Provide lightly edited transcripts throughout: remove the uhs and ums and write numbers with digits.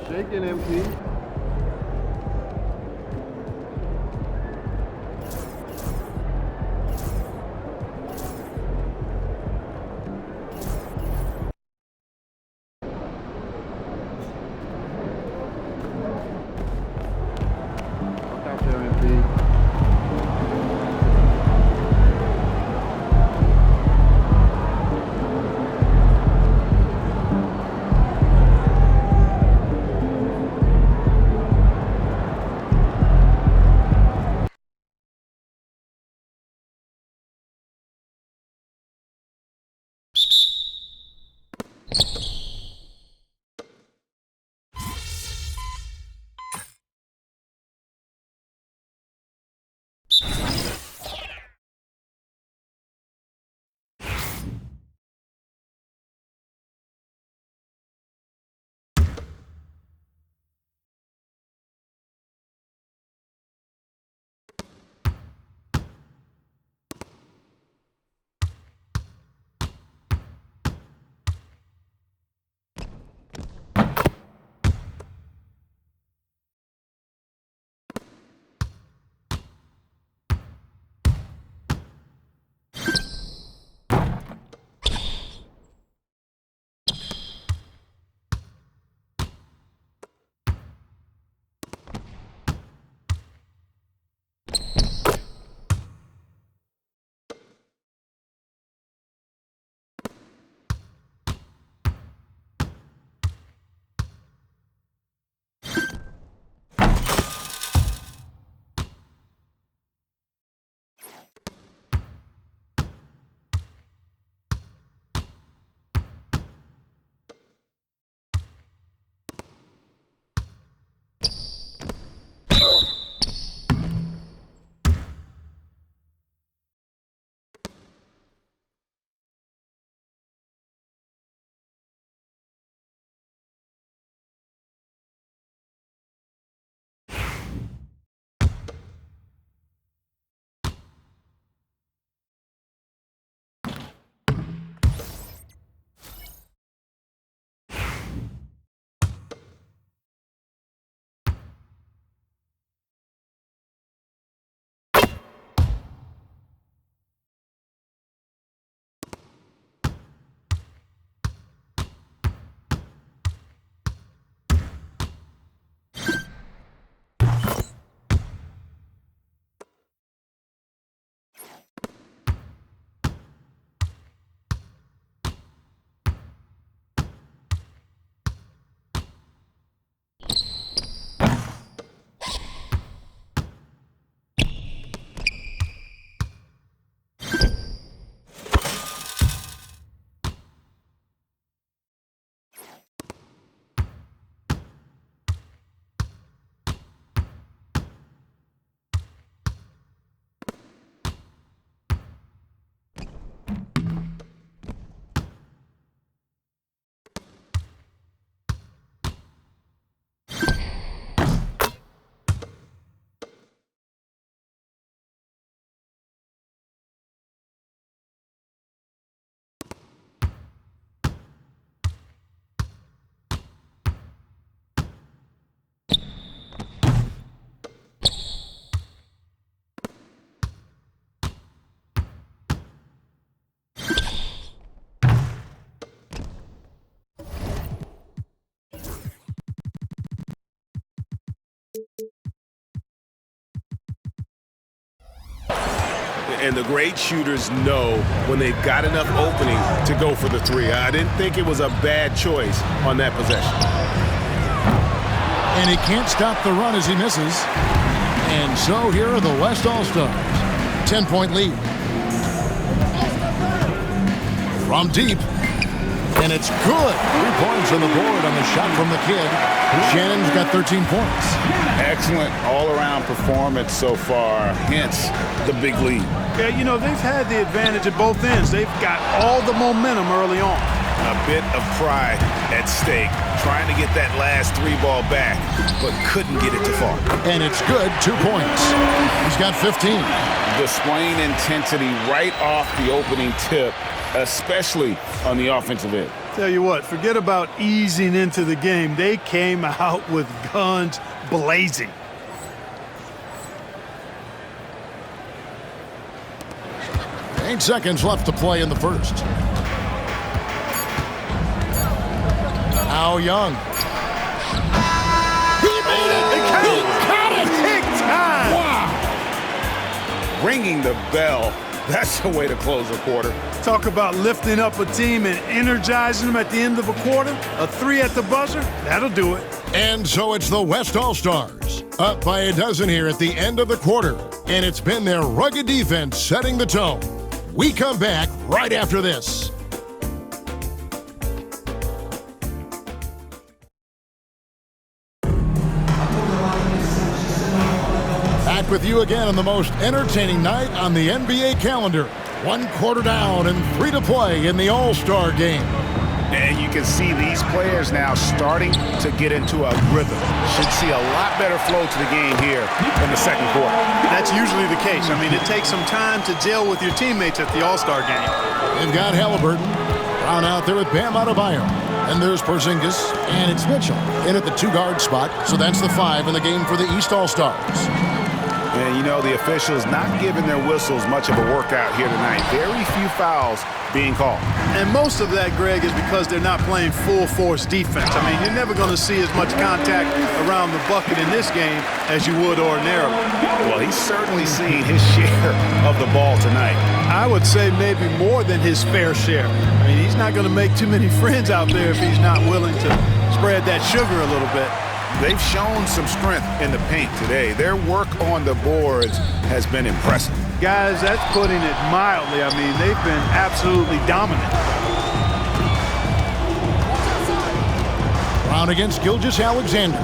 Shaking MP. Look out there, MP. And the great shooters know when they've got enough opening to go for the three. I didn't think it was a bad choice on that possession. And he can't stop the run as he misses. And so here are the West All-Stars. 10-point lead. From deep. And it's good. 3 points on the board on the shot from the kid. Shannon's got 13 points. Excellent all-around performance so far, hence the big lead. Yeah, you know, they've had the advantage at both ends. They've got all the momentum early on. A bit of pride at stake, trying to get that last three ball back, but couldn't get it to fall. And it's good, 2 points. He's got 15. Displaying intensity right off the opening tip, especially on the offensive end. Tell you what, forget about easing into the game. They came out with guns blazing. Eight seconds left to play in the first. Now Young. He made it! He got it! Big time! Wow! Ringing the bell. That's the way to close a quarter. Talk about lifting up a team and energizing them at the end of a quarter. A 3 at the buzzer, that'll do it. And so it's the West All-Stars, up by a dozen here at the end of the quarter. And it's been their rugged defense setting the tone. We come back right after this. Back with you again on the most entertaining night on the NBA calendar. 1 quarter down and 3 to play in the All-Star game. And you can see these players now starting to get into a rhythm. Should see a lot better flow to the game here in the second quarter. That's usually the case. I mean, it takes some time to gel with your teammates at the All-Star game. They've got Halliburton. Brown out there with Bam Adebayo. And there's Porzingis. And it's Mitchell in at the 2-guard spot. So that's the 5 in the game for the East All-Stars. And you know, the officials not giving their whistles much of a workout here tonight. Very few fouls being called. And most of that, Greg, is because they're not playing full-force defense. I mean, you're never going to see as much contact around the bucket in this game as you would ordinarily. Well, he's certainly seeing his share of the ball tonight. I would say maybe more than his fair share. I mean, he's not going to make too many friends out there if he's not willing to spread that sugar a little bit. They've shown some strength in the paint today. Their work on the boards has been impressive. Guys, that's putting it mildly. I mean, they've been absolutely dominant. Brown against Gilgeous-Alexander.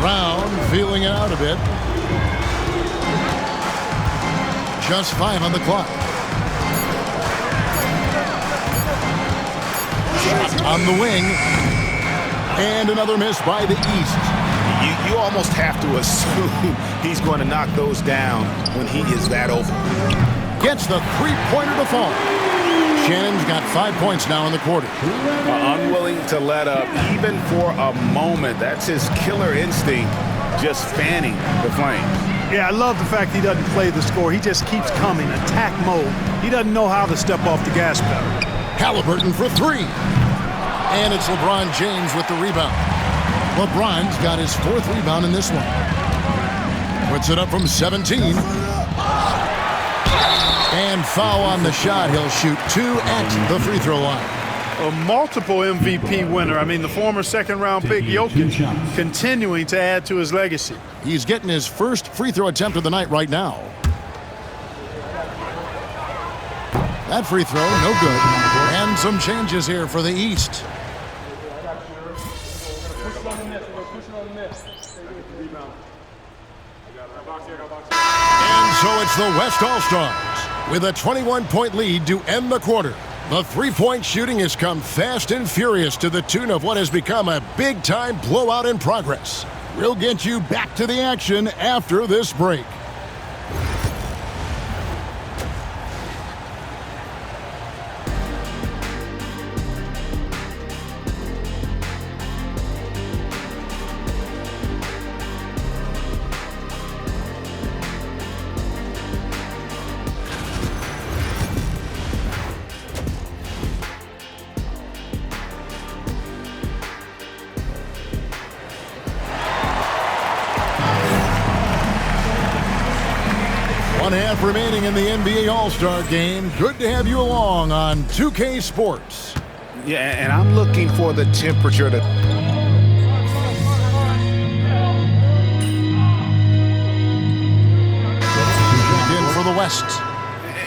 Brown feeling it out a bit. Just 5 on the clock. Shot on the wing. And another miss by the East. You almost have to assume he's going to knock those down when he is that open. Gets the 3-pointer to fall. Shannon's got 5 points now in the quarter. Unwilling to let up even for a moment. That's his killer instinct, just fanning the flames. Yeah, I love the fact he doesn't play the score. He just keeps coming, attack mode. He doesn't know how to step off the gas pedal. Halliburton for 3. And it's LeBron James with the rebound. LeBron's got his 4th rebound in this one. Puts it up from 17. And foul on the shot. He'll shoot 2 at the free throw line. A multiple MVP winner. I mean, the former second-round pick, Jokic, continuing to add to his legacy. He's getting his first free throw attempt of the night right now. That free throw, no good. And some changes here for the East. And so it's the West All-Stars with a 21-point lead to end the quarter. The three-point shooting has come fast and furious to the tune of what has become a big-time blowout in progress. We'll get you back to the action after this break. Half remaining in the NBA All-Star game. Good to have you along on 2K Sports. Yeah, and I'm looking for the temperature to... In for the West.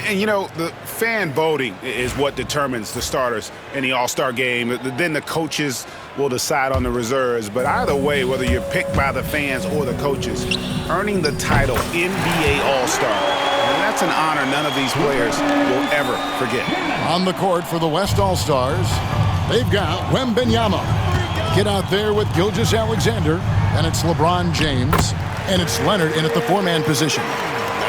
And, you know, the fan voting is what determines the starters in the All-Star game. Then the coaches will decide on the reserves. But either way, whether you're picked by the fans or the coaches, earning the title NBA All-Star, and that's an honor none of these players will ever forget. On the court for the West All-Stars, they've got Wembanyama. Get out there with Gilgeous-Alexander, and it's LeBron James, and it's Leonard in at the 4-man position.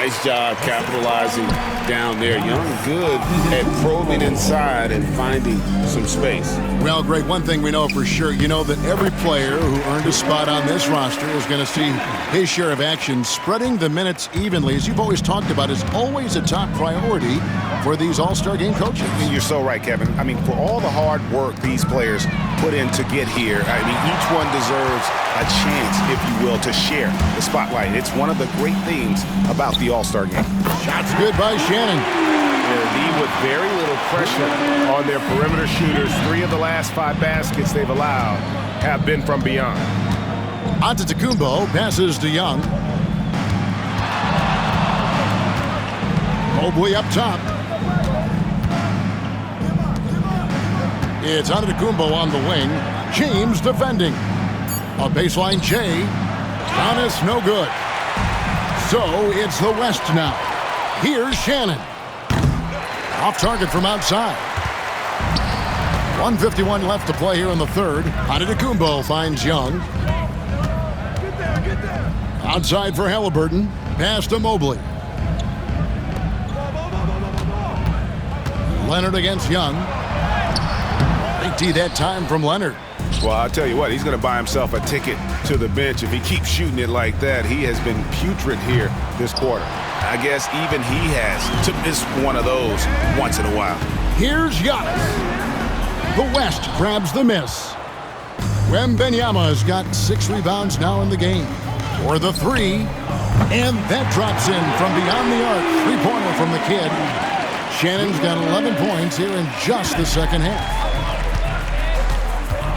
Nice job capitalizing down there. Young good at probing inside and finding some space. Well, Greg, one thing we know for sure, you know that every player who earned a spot on this roster is going to see his share of action. Spreading the minutes evenly, as you've always talked about, is always a top priority for these All-Star Game coaches. And you're so right, Kevin. I mean, for all the hard work these players put in to get here, I mean, each one deserves a chance, if you will, to share the spotlight. It's one of the great things about the All-Star Game. Shots good by Shannon. They'll lead with very little pressure on their perimeter shooters. 3 of the last 5 baskets they've allowed have been from beyond. Antetokounmpo passes to Young. Mobley up top. It's Antetokounmpo on the wing. James defending. A baseline Jay. Giannis no good. So it's the West now. Here's Shannon. Off target from outside. 1:51 left to play here in the third. Antetokounmpo finds Young. Outside for Halliburton. Pass to Mobley. Leonard against Young. Big T that time from Leonard. Well, I'll tell you what, he's going to buy himself a ticket to the bench if he keeps shooting it like that. He has been putrid here this quarter. I guess even he has to miss one of those once in a while. Here's Giannis. The West grabs the miss. Wembanyama's got 6 rebounds now in the game. For the 3. And that drops in from beyond the arc. 3-pointer from the kid. Shannon's got 11 points here in just the second half.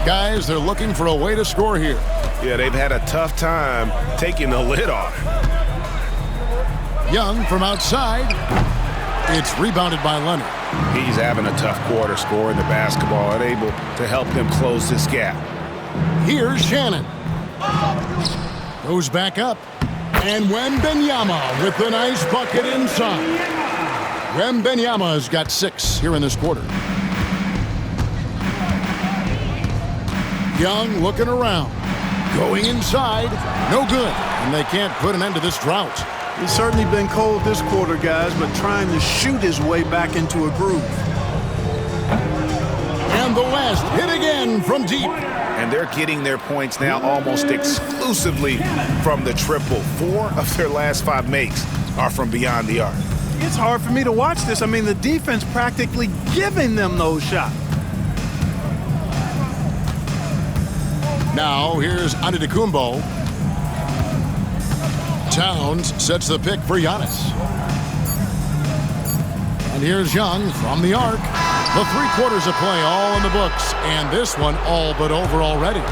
Guys, they're looking for a way to score here. Yeah, they've had a tough time taking the lid off. Young from outside. It's rebounded by Leonard. He's having a tough quarter scoring the basketball and able to help them close this gap. Here's Shannon. Goes back up. And Wembanyama with the nice bucket inside. Wembanyama's got 6 here in this quarter. Young looking around. Going inside. No good. And they can't put an end to this drought. It's certainly been cold this quarter, guys, but trying to shoot his way back into a groove. And the West hit again from deep. And they're getting their points now almost exclusively from the triple. 4 of their last 5 makes are from beyond the arc. It's hard for me to watch this. I mean, the defense practically giving them those shots. Now, here's Antetokounmpo. Towns sets the pick for Giannis. And here's Young from the arc. The 3 quarters of play all in the books. And this one all but over already.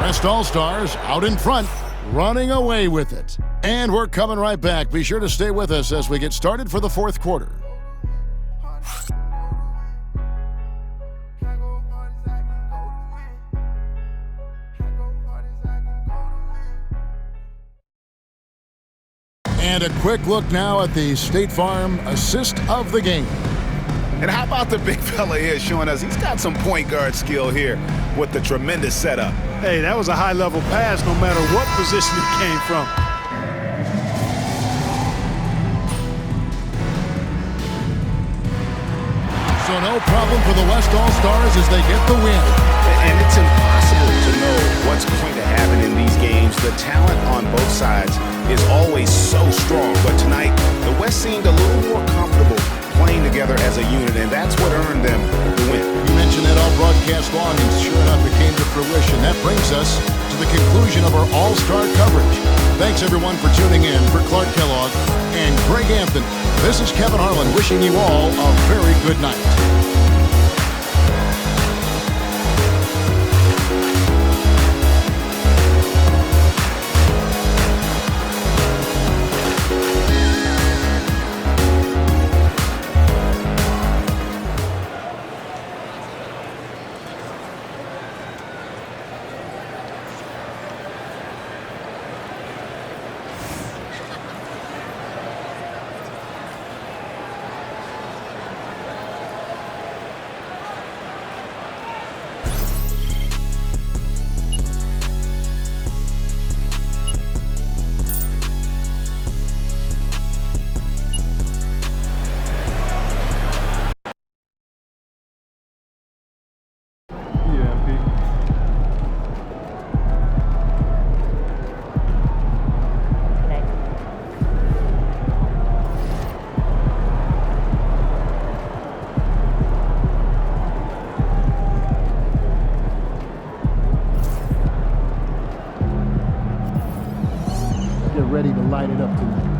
West All-Stars out in front, running away with it. And we're coming right back. Be sure to stay with us as we get started for the 4th quarter. And a quick look now at the State Farm assist of the game. And how about the big fella here showing us he's got some point guard skill here with the tremendous setup. Hey, that was a high-level pass no matter what position it came from. So no problem for the West All-Stars as they get the win. And it's impossible to know what's going to happen in these games. The talent on both sides is always so strong. But tonight, the West seemed a little more comfortable playing together as a unit, and that's what earned them the win. You mentioned that all broadcast long, and sure enough, it came to fruition. That brings us to the conclusion of our All-Star coverage. Thanks, everyone, for tuning in. For Clark Kellogg and Greg Anthony, this is Kevin Harlan wishing you all a very good night. light it up tonight.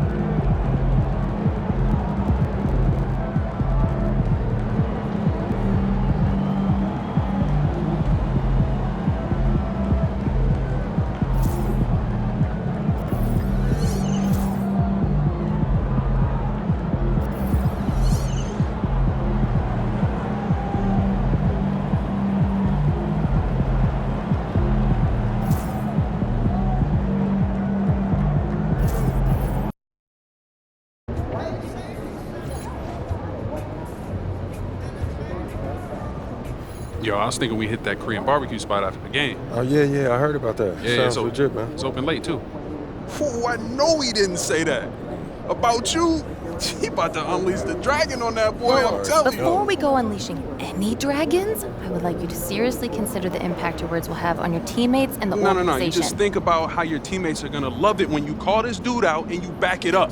Yo, I was thinking we hit that Korean barbecue spot after the game. Oh, yeah, I heard about that. Yeah, Sounds so legit, man. It's open late, too. Fool, I know he didn't say that. About you, he about to unleash the dragon on that boy, I'm telling you. Before we go unleashing any dragons, I would like you to seriously consider the impact your words will have on your teammates and the organization. No. You just think about how your teammates are going to love it when you call this dude out and you back it up.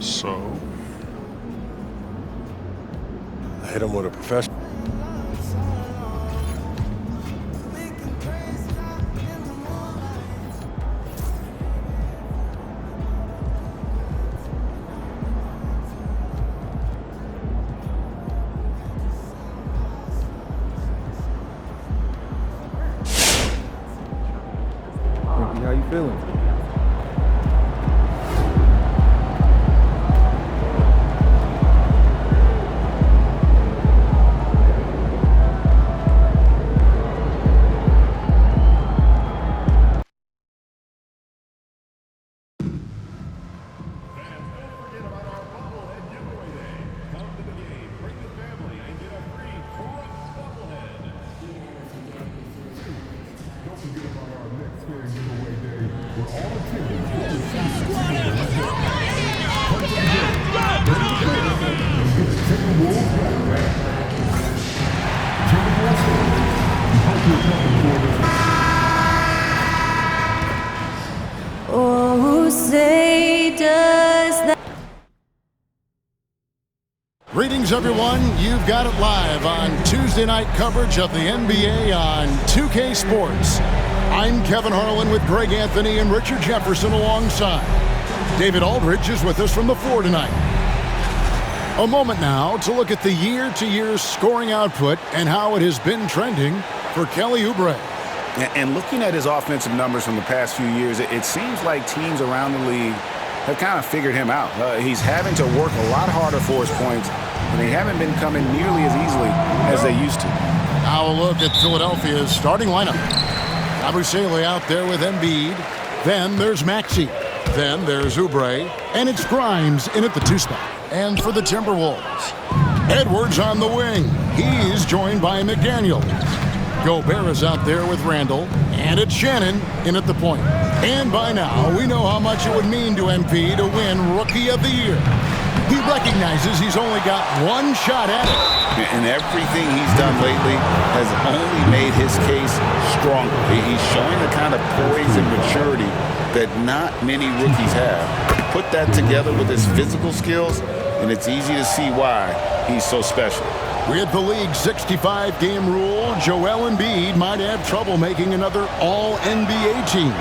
So? I hit him with a professional. How you feeling? Oh, say does that. Greetings, everyone. You've got it live on Tuesday night coverage of the NBA on 2K Sports. I'm Kevin Harlan with Greg Anthony and Richard Jefferson alongside. David Aldridge is with us from the floor tonight. A moment now to look at the year-to-year scoring output and how it has been trending for Kelly Oubre. And looking at his offensive numbers from the past few years, it seems like teams around the league have kind of figured him out. He's having to work a lot harder for his points, and they haven't been coming nearly as easily as they used to. Now a look at Philadelphia's starting lineup. Abusele out there with Embiid. Then there's Maxey. Then there's Oubre. And it's Grimes in at the 2 spot. And for the Timberwolves, Edwards on the wing. He's joined by McDaniel. Gobert is out there with Randall. And it's Shannon in at the point. And by now, we know how much it would mean to MP to win Rookie of the Year. He recognizes he's only got one shot at it. And everything he's done lately has only made his case stronger. He's showing the kind of poise and maturity that not many rookies have. Put that together with his physical skills, and it's easy to see why he's so special. With the league's 65-game rule, Joel Embiid might have trouble making another All-NBA team.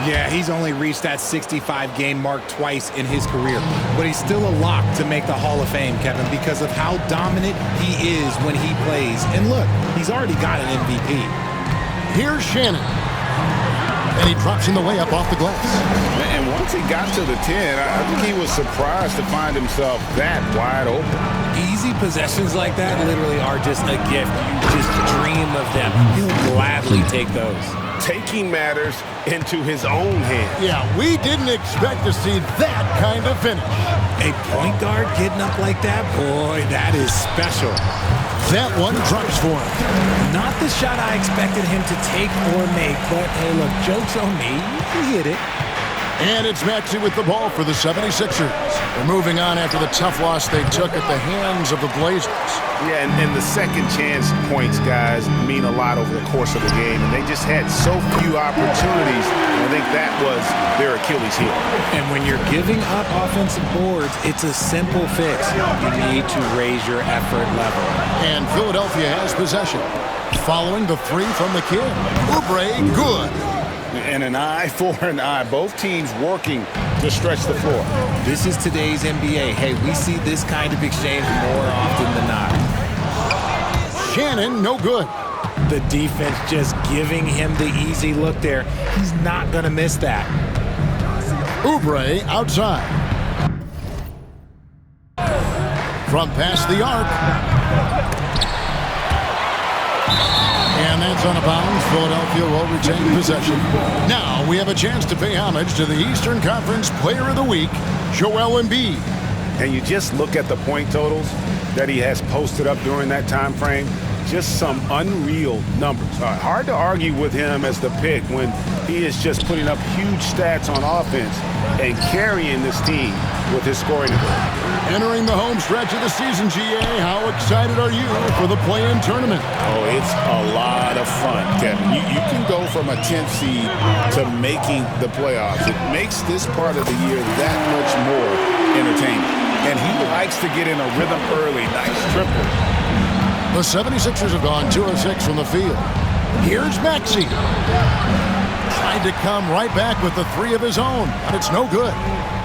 Yeah, he's only reached that 65-game mark twice in his career, but he's still a lock to make the Hall of Fame, Kevin, because of how dominant he is when he plays. And look, he's already got an MVP. Here's Shannon. And he drops in the layup off the glass. And once he got to the 10, I think he was surprised to find himself that wide open. Easy possessions like that literally are just a gift. You just dream of them. He'll gladly take those. Taking matters into his own hands. Yeah, we didn't expect to see that kind of finish. A point guard getting up like that, boy, that is special. That one drops for him. Not the shot I expected him to take or make, but hey, look, joke's on me. He hit it. And it's Maxey with the ball for the 76ers. They're moving on after the tough loss they took at the hands of the Blazers. Yeah, and the second chance points, guys, mean a lot over the course of the game, and they just had so few opportunities, and I think that was their Achilles heel. And when you're giving up offensive boards, it's a simple fix. You need to raise your effort level. And Philadelphia has possession. Following the three from the kid. Oubre, good. And an eye for an eye. Both teams working to stretch the floor. This is today's NBA. Hey, we see this kind of exchange more often than not. Shannon, no good. The defense just giving him the easy look there. He's not going to miss that. Oubre outside. From past the arc. And that's on a bounce. Philadelphia will retain possession. Now we have a chance to pay homage to the Eastern Conference Player of the Week, Joel Embiid. And you just look at the point totals that he has posted up during that time frame. Just some unreal numbers. Hard to argue with him as the pick when he is just putting up huge stats on offense and carrying this team with his scoring ability. Entering the home stretch of the season, GA, how excited are you for the play-in tournament? Oh, it's a lot of fun, Kevin. You can go from a 10th seed to making the playoffs. It makes this part of the year that much more entertaining. And he likes to get in a rhythm early. Nice triple. The 76ers have gone 2 of 6 from the field. Here's Maxey. Tried to come right back with the 3 of his own, but it's no good.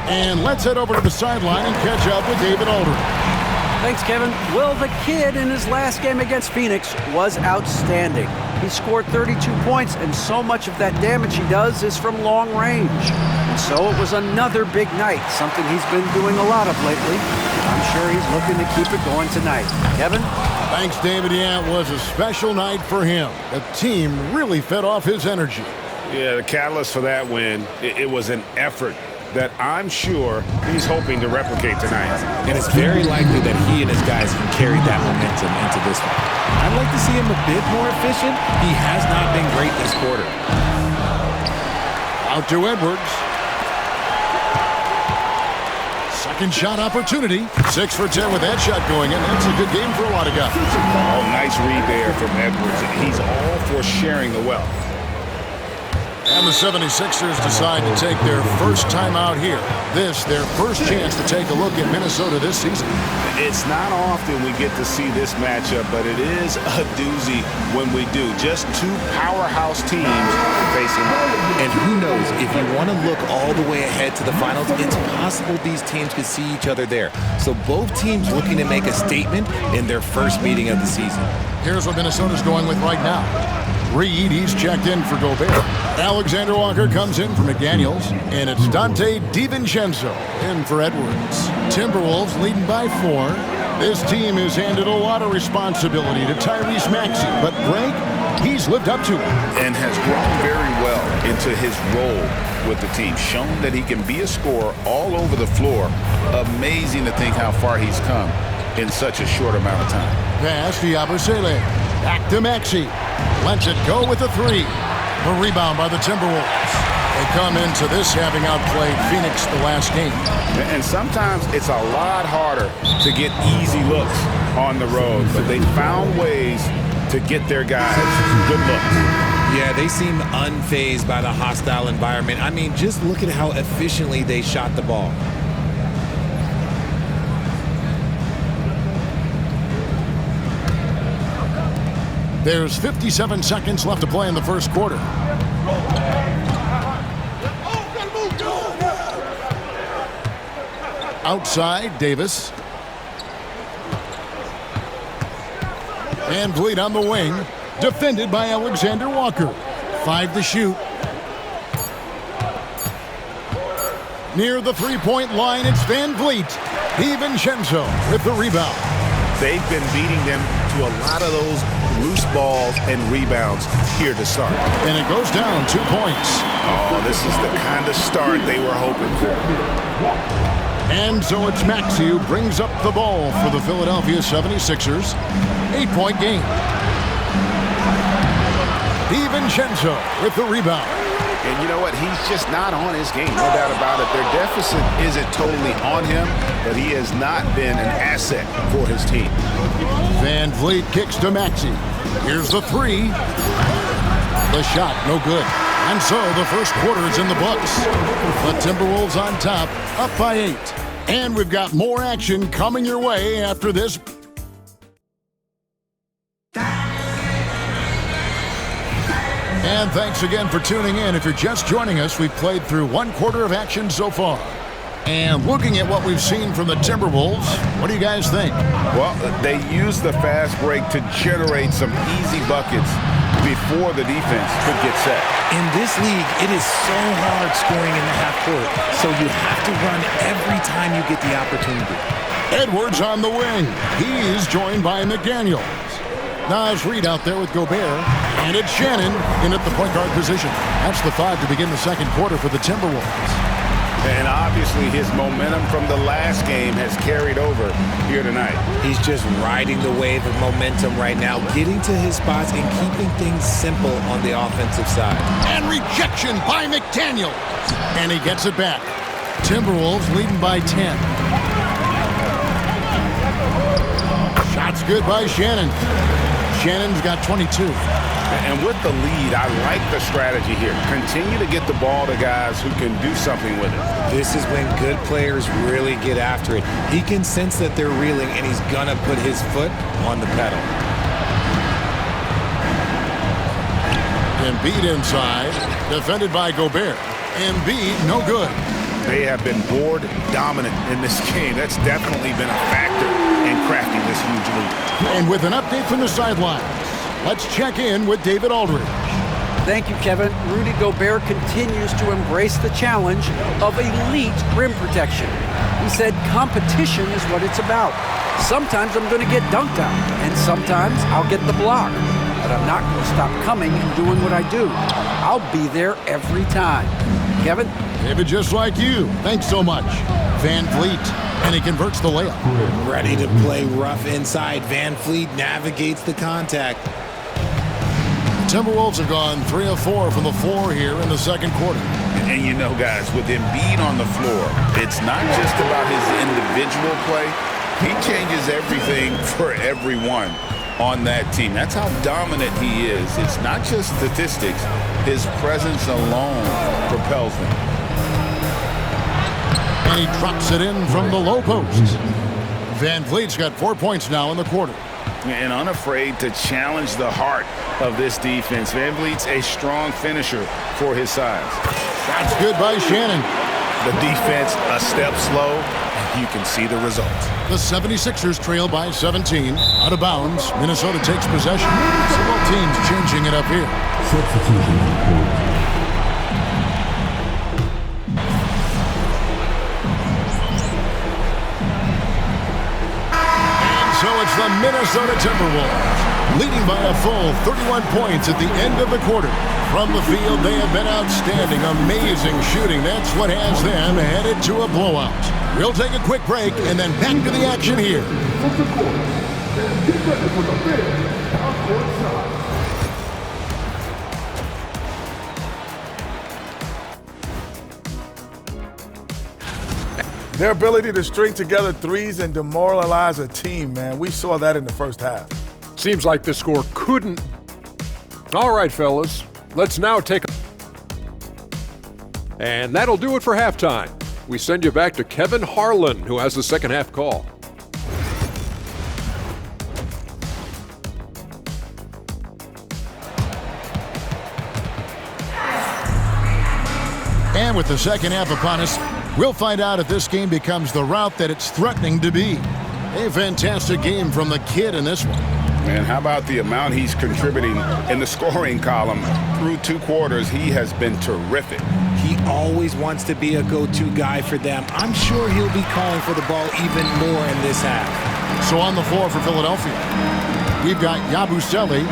And let's head over to the sideline and catch up with David Aldridge. Thanks, Kevin. Well, the kid in his last game against Phoenix was outstanding. He scored 32 points, and so much of that damage he does is from long range. And so it was another big night, something he's been doing a lot of lately. I'm sure he's looking to keep it going tonight. Kevin? Thanks, David. Yeah, it was a special night for him. The team really fed off his energy. Yeah, the catalyst for that win, it was an effort that I'm sure he's hoping to replicate tonight. And it's very likely that he and his guys can carry that momentum into this one. I'd like to see him a bit more efficient. He has not been great this quarter. Out to Edwards. Second shot opportunity. 6 for 10 with that shot going in. That's a good game for a lot of guys. Oh, nice read there from Edwards. He's all for sharing the wealth. And the 76ers decide to take their first time out here. This, their first chance to take a look at Minnesota this season. It's not often we get to see this matchup, but it is a doozy when we do. Just 2 powerhouse teams facing off. And who knows, if you want to look all the way ahead to the finals, it's possible these teams could see each other there. So both teams looking to make a statement in their first meeting of the season. Here's what Minnesota's going with right now. Reed, he's checked in for Gobert. Alexander Walker comes in for McDaniels, and it's Dante DiVincenzo in for Edwards. Timberwolves leading by 4. This team has handed a lot of responsibility to Tyrese Maxey, but Greg, he's lived up to it. And has grown very well into his role with the team. Shown that he can be a scorer all over the floor. Amazing to think how far he's come in such a short amount of time. Pass to Yabusele. Back to Maxey. Lets it go with the 3. The rebound by the Timberwolves. They come into this having outplayed Phoenix the last game. And sometimes it's a lot harder to get easy looks on the road, but they found ways to get their guys good looks. Yeah, they seem unfazed by the hostile environment. I mean, just look at how efficiently they shot the ball. There's 57 seconds left to play in the first quarter. Outside, Davis. Van Vliet on the wing. Defended by Alexander Walker. 5 to shoot. Near the three-point line, it's Van Vliet. DiVincenzo with the rebound. They've been beating them to a lot of those loose balls and rebounds here to start. And it goes down 2 points. Oh, this is the kind of start they were hoping for. And so it's Maxey who brings up the ball for the Philadelphia 76ers. 8-point game. DiVincenzo with the rebound. And you know what? He's just not on his game, no doubt about it. Their deficit isn't totally on him, but he has not been an asset for his team. Van Vliet kicks to Maxey. Here's the 3. The shot, no good. And so the first quarter is in the books. The Timberwolves on top, up by 8. And we've got more action coming your way after this. And thanks again for tuning in. If you're just joining us, we've played through one quarter of action so far. And looking at what we've seen from the Timberwolves, what do you guys think? Well, they used the fast break to generate some easy buckets before the defense could get set. In this league, it is so hard scoring in the half court, so you have to run every time you get the opportunity. Edwards on the wing. He's joined by McDaniels. Naz Reid out there with Gobert. And it's Shannon in at the point guard position. That's the 5 to begin the second quarter for the Timberwolves. And obviously his momentum from the last game has carried over here tonight. He's just riding the wave of momentum right now, getting to his spots and keeping things simple on the offensive side. And rejection by McDaniels. And he gets it back. Timberwolves leading by 10. Shot's good by Shannon. Shannon's got 22. And with the lead, I like the strategy here. Continue to get the ball to guys who can do something with it. This is when good players really get after it. He can sense that they're reeling, and he's going to put his foot on the pedal. Embiid inside, defended by Gobert. Embiid, no good. They have been board dominant in this game. That's definitely been a factor in crafting this huge lead. And with an update from the sidelines, let's check in with David Aldridge. Thank you, Kevin. Rudy Gobert continues to embrace the challenge of elite rim protection. He said competition is what it's about. Sometimes I'm going to get dunked on, and sometimes I'll get the block. But I'm not going to stop coming and doing what I do. I'll be there every time. Kevin? David, just like you. Thanks so much. Van Vliet, and he converts the layup. Ready to play rough inside. Van Vliet navigates the contact. Timberwolves have gone 3 of 4 from the floor here in the second quarter. And you know, guys, with Embiid on the floor, it's not just about his individual play. He changes everything for everyone on that team. That's how dominant he is. It's not just statistics. His presence alone propels them. And he drops it in from the low post. Van Vliet's got 4 points now in the quarter. And unafraid to challenge the heart of this defense. Van Vliet's a strong finisher for his size. That's good by Shannon. The defense a step slow, and you can see the results. The 76ers trail by 17. Out of bounds, Minnesota takes possession. So both teams changing it up here. Substitution. So it's the Minnesota Timberwolves, leading by a full 31 points at the end of the quarter. From the field, they have been outstanding, amazing shooting. That's what has them headed to a blowout. We'll take a quick break and then back to the action here. Their ability to string together threes and demoralize a team, man. We saw that in the first half. Seems like the score couldn't. All right, fellas, let's now take a... And that'll do it for halftime. We send you back to Kevin Harlan, who has the second half call. And with the second half upon us, we'll find out if this game becomes the route that it's threatening to be. A fantastic game from the kid in this one. Man, how about the amount he's contributing in the scoring column? Through 2 quarters, he has been terrific. He always wants to be a go-to guy for them. I'm sure he'll be calling for the ball even more in this half. So on the floor for Philadelphia, we've got Yabusele,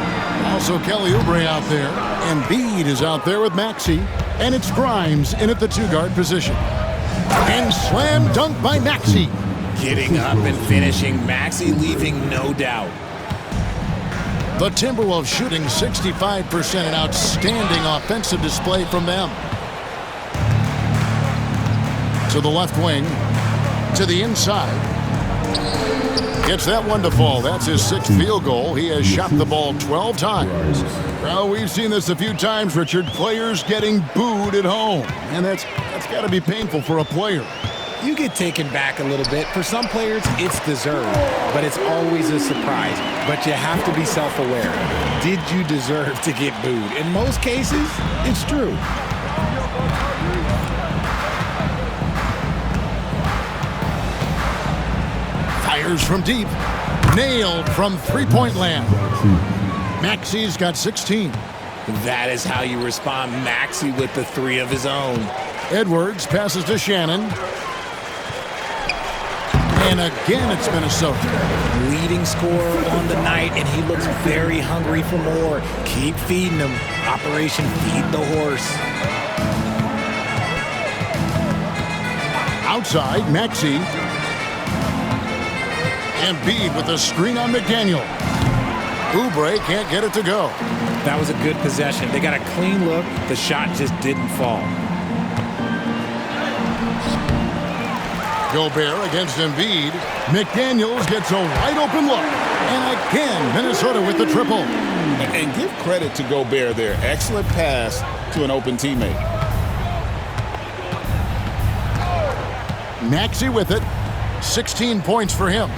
also Kelly Oubre out there. Embiid is out there with Maxey. And it's Grimes in at the 2-guard position. And slam dunk by Maxey. Getting up and finishing. Maxey leaving no doubt. The Timberwolves shooting 65%, an outstanding offensive display from them. To the left wing, to the inside. Gets that one to fall. That's his 6th field goal. He has shot the ball 12 times. Well, we've seen this a few times, Richard. Players getting booed at home. And that's got to be painful for a player. You get taken back a little bit. For some players, it's deserved, but it's always a surprise. But you have to be self-aware. Did you deserve to get booed? In most cases, it's true. Fires from deep. Nailed from three-point land. Maxey's got 16. That is how you respond. Maxey with the 3 of his own. Edwards passes to Shannon. And again, it's Minnesota. Leading scorer on the night, and he looks very hungry for more. Keep feeding him. Operation Feed the Horse. Outside, Maxey. Embiid with a screen on McDaniel. Oubre can't get it to go. That was a good possession. They got a clean look. The shot just didn't fall. Gobert against Embiid. McDaniels gets a wide open look. And again, Minnesota with the triple. And give credit to Gobert there. Excellent pass to an open teammate. Maxey with it. 16 points for him.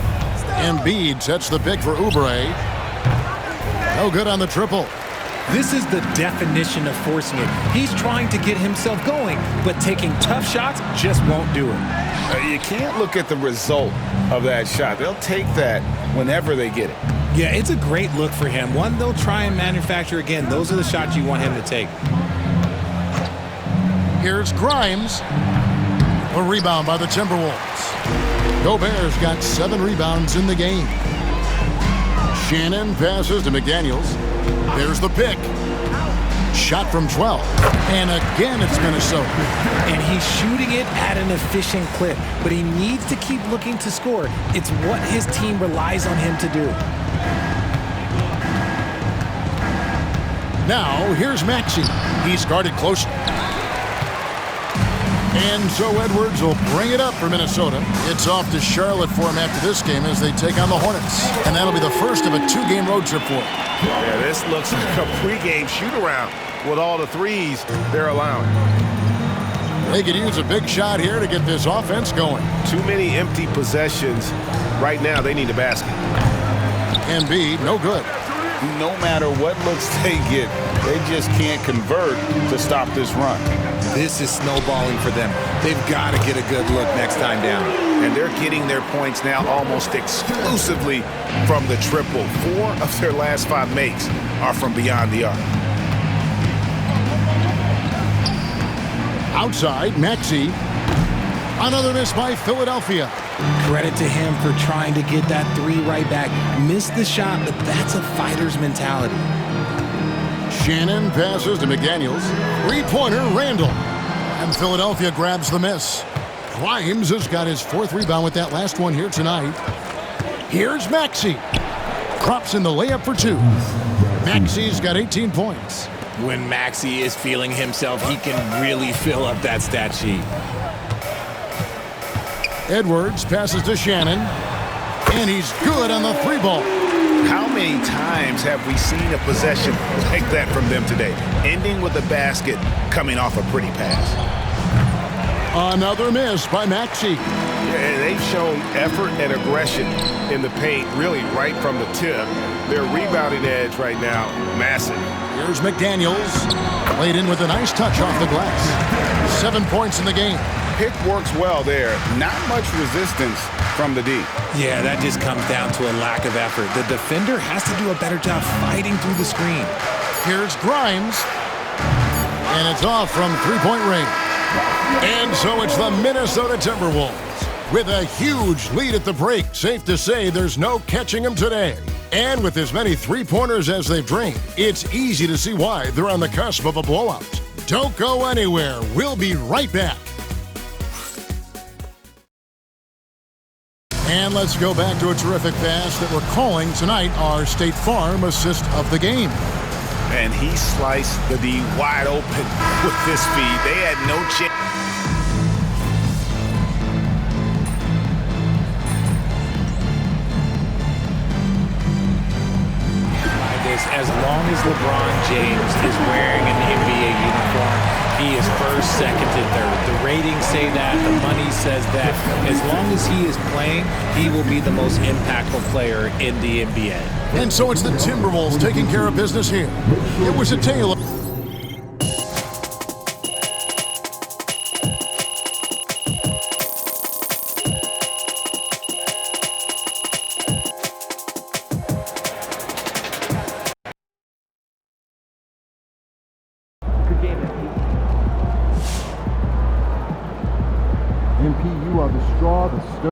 Embiid sets the pick for Oubre. No good on the triple. This is the definition of forcing it. He's trying to get himself going, but taking tough shots just won't do it. You can't look at the result of that shot. They'll take that whenever they get it. Yeah, it's a great look for him. One they'll try and manufacture again. Those are the shots you want him to take. Here's Grimes. A rebound by the Timberwolves. Gobert's got 7 rebounds in the game. Shannon passes to McDaniels. There's the pick. Shot from 12. And again, it's Minnesota. And he's shooting it at an efficient clip, but he needs to keep looking to score. It's what his team relies on him to do. Now, here's Maxey. He's guarded close. And so Edwards will bring it up for Minnesota. It's off to Charlotte for him after this game as they take on the Hornets. And that'll be the first of a 2-game road trip for him. Yeah, this looks like a pregame shoot-around with all the threes they're allowing. They could use a big shot here to get this offense going. Too many empty possessions. Right now, they need a basket. Embiid, no good. No matter what looks they get, they just can't convert to stop this run. This is snowballing for them. They've got to get a good look next time down. And they're getting their points now almost exclusively from the triple. 4 of their last 5 makes are from beyond the arc. Outside, Maxey. Another miss by Philadelphia. Credit to him for trying to get that 3 right back. Missed the shot, but that's a fighter's mentality. Shannon passes to McDaniels. 3-pointer, Randall. And Philadelphia grabs the miss. Grimes has got his 4th rebound with that last one here tonight. Here's Maxey. Drops in the layup for 2. Maxey's got 18 points. When Maxey is feeling himself, he can really fill up that stat sheet. Edwards passes to Shannon. And he's good on the 3-ball. How many times have we seen a possession like that from them today? Ending with a basket, coming off a pretty pass. Another miss by Maxey. Yeah, they've shown effort and aggression in the paint, really right from the tip. Their rebounding edge right now, massive. Here's McDaniels. Played in with a nice touch off the glass. 7 points in the game. Pick works well there. Not much resistance from the D. Yeah, that just comes down to a lack of effort. The defender has to do a better job fighting through the screen. Here's Grimes. And it's off from 3-point range. And so it's the Minnesota Timberwolves. With a huge lead at the break, safe to say there's no catching them today. And with as many 3-pointers as they've drained, it's easy to see why they're on the cusp of a blowout. Don't go anywhere. We'll be right back. And let's go back to a terrific pass that we're calling tonight our State Farm assist of the game. And he sliced the D wide open with this speed. They had no chance. As long as LeBron James is wearing an NBA uniform, he is first, second, and third. The ratings say that. The money says that. As long as he is playing, he will be the most impactful player in the NBA. And so it's the Timberwolves taking care of business here. It was a tale of... MP, you are the straw, the stir.